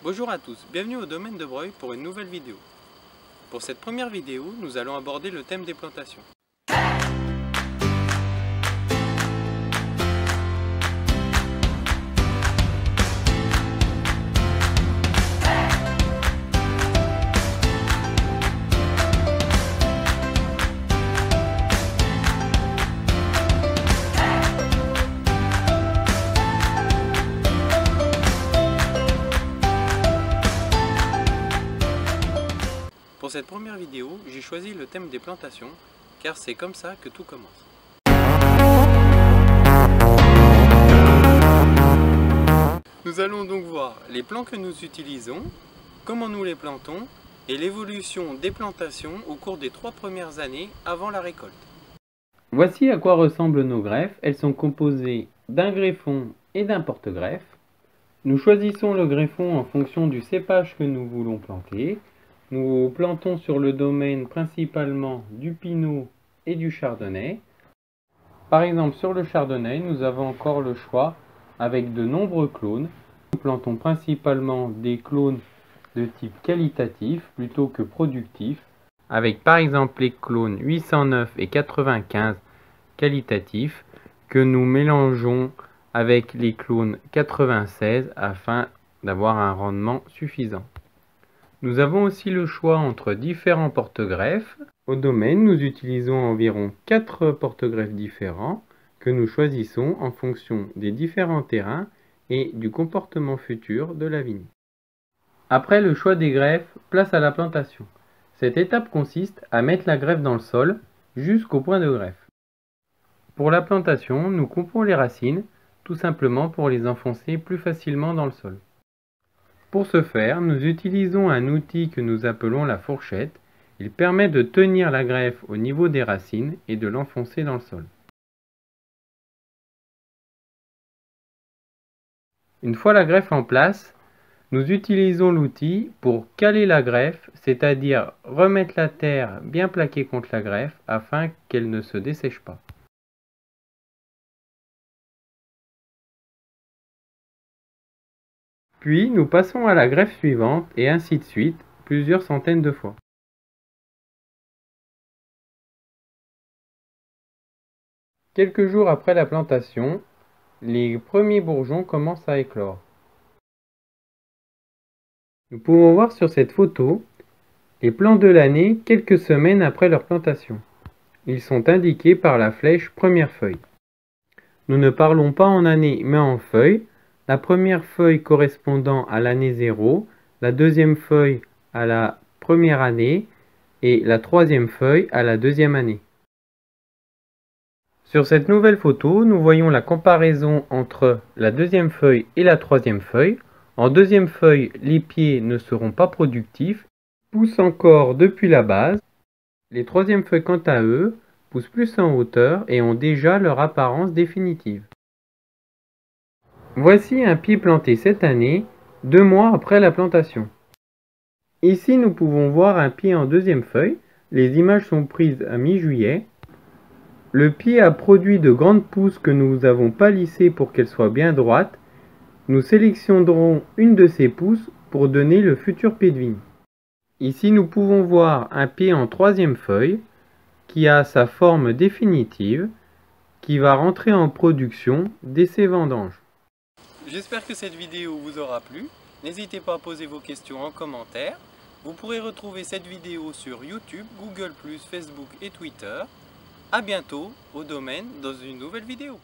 Bonjour à tous, bienvenue au domaine de Breuil pour une nouvelle vidéo. Pour cette première vidéo, nous allons aborder le thème des plantations. Pour cette première vidéo, j'ai choisi le thème des plantations, car c'est comme ça que tout commence. Nous allons donc voir les plants que nous utilisons, comment nous les plantons, et l'évolution des plantations au cours des 3 premières années avant la récolte. Voici à quoi ressemblent nos greffes. Elles sont composées d'un greffon et d'un porte-greffe. Nous choisissons le greffon en fonction du cépage que nous voulons planter. Nous plantons sur le domaine principalement du pinot et du chardonnay. Par exemple, sur le chardonnay, nous avons encore le choix avec de nombreux clones. Nous plantons principalement des clones de type qualitatif plutôt que productif, avec par exemple les clones 809 et 95 qualitatifs que nous mélangeons avec les clones 96 afin d'avoir un rendement suffisant. Nous avons aussi le choix entre différents porte-greffes. Au domaine, nous utilisons environ 4 porte-greffes différents que nous choisissons en fonction des différents terrains et du comportement futur de la vigne. Après le choix des greffes, place à la plantation. Cette étape consiste à mettre la greffe dans le sol jusqu'au point de greffe. Pour la plantation, nous coupons les racines, tout simplement pour les enfoncer plus facilement dans le sol. Pour ce faire, nous utilisons un outil que nous appelons la fourchette. Il permet de tenir la greffe au niveau des racines et de l'enfoncer dans le sol. Une fois la greffe en place, nous utilisons l'outil pour caler la greffe, c'est-à-dire remettre la terre bien plaquée contre la greffe afin qu'elle ne se dessèche pas. Puis nous passons à la greffe suivante et ainsi de suite, plusieurs centaines de fois. Quelques jours après la plantation, les premiers bourgeons commencent à éclore. Nous pouvons voir sur cette photo les plants de l'année quelques semaines après leur plantation. Ils sont indiqués par la flèche première feuille. Nous ne parlons pas en année mais en feuilles. La première feuille correspondant à l'année 0, la deuxième feuille à la première année et la troisième feuille à la deuxième année. Sur cette nouvelle photo, nous voyons la comparaison entre la deuxième feuille et la troisième feuille. En deuxième feuille, les pieds ne seront pas productifs, poussent encore depuis la base. Les troisièmes feuilles, quant à eux, poussent plus en hauteur et ont déjà leur apparence définitive. Voici un pied planté cette année, 2 mois après la plantation. Ici, nous pouvons voir un pied en deuxième feuille. Les images sont prises à mi-juillet. Le pied a produit de grandes pousses que nous avons palissées pour qu'elles soient bien droites. Nous sélectionnerons une de ces pousses pour donner le futur pied de vigne. Ici, nous pouvons voir un pied en troisième feuille qui a sa forme définitive, qui va rentrer en production dès ses vendanges. J'espère que cette vidéo vous aura plu. N'hésitez pas à poser vos questions en commentaire. Vous pourrez retrouver cette vidéo sur YouTube, Google+, Facebook et Twitter. A bientôt au domaine dans une nouvelle vidéo.